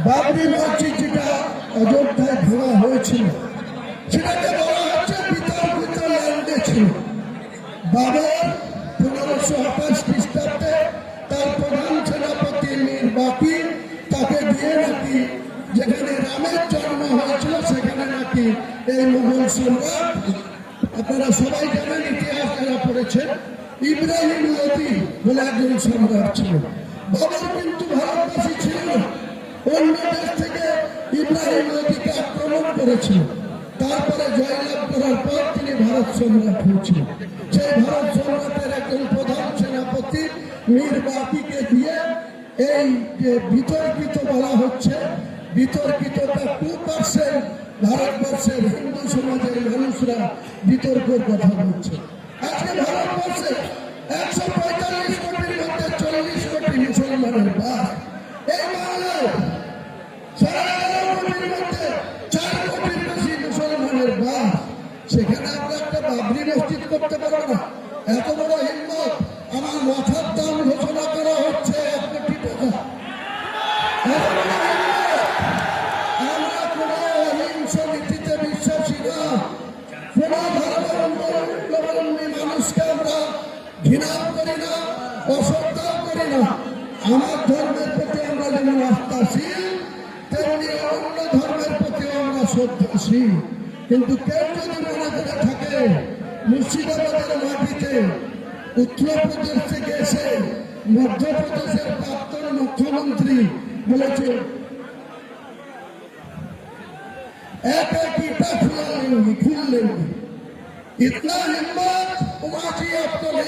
বাবরি মসজিদ যেটা অযোধ্যায় ভাঙা হয়েছিল সেটাকে বলা হচ্ছে বিতর্কিত ল্যান্ডে ছিল। বাবর 1528 খ্রিস্টাব্দে তার প্রধান সেনাপতি মীর বাকির তাকে দিয়ে নাকি যেখানে রামের জন্ম হয়েছিল সেখানে নাকি এই মুঘল সম্রাট, আপনারা সবাই জানেন ইতিহাস যারা পড়েছেন, ইব্রাহিম লোদি বলে একজন সম্রাট ছিল। বাবর কিন্তু ভারতবাসী ছিল না, অন্য দেশ থেকে ইব্রাহিম লোদিকে আক্রমণ করেছিল। তারপরে জয়লাভ করার পর তিনি ভারত সম্রাট হয়েছিলেন। সেই ভারত সম্রাটের একজন প্রধান সেনাপতি মীর বাকিকে দিয়ে এই যে বিতর্কিত বলা হচ্ছে, বিতর্কিতটা 2% ভারতবর্ষের হিন্দু সমাজের মানুষরা বিতর্কের কথা বলছে। আজকে ভারতবর্ষে 145 কোটির মধ্যে 40 কোটি মুসলমানের বাস। এই বাংলায় 11.5 কোটির মধ্যে 4 কোটির বেশি মুসলমানের বাস। সেখানে আমরা একটা বাবরি মসজিদ করতে পারবো না? এত বড় হিম্মত! আমার মাথার দাম ঘোষণা করা হচ্ছে 1 কোটি টাকা। আমরা কোন অহিংস নীতিতে বিশ্বাসী না, কোন ধর্মাবলম্বী মানুষকে আমরা ঘৃণা করি না, অশ্রদ্ধা করি না। আমার ধর্মের প্রতি আমরা যেমন আস্থাশীল, তেমনি অন্য ধর্মের প্রতি আমরা শ্রদ্ধাশীল। কিন্তু কেউ যদি মনে করে থাকে মুর্শিদাবাদের মাটিতে উত্তরপ্রদেশ থেকে এসে মধ্যপ্রদেশের প্রাক্তন মুখ্যমন্ত্রী বলেছে एक ईटा खुल लेंगे, इतना हिम्मत उमाजी आपको नहीं।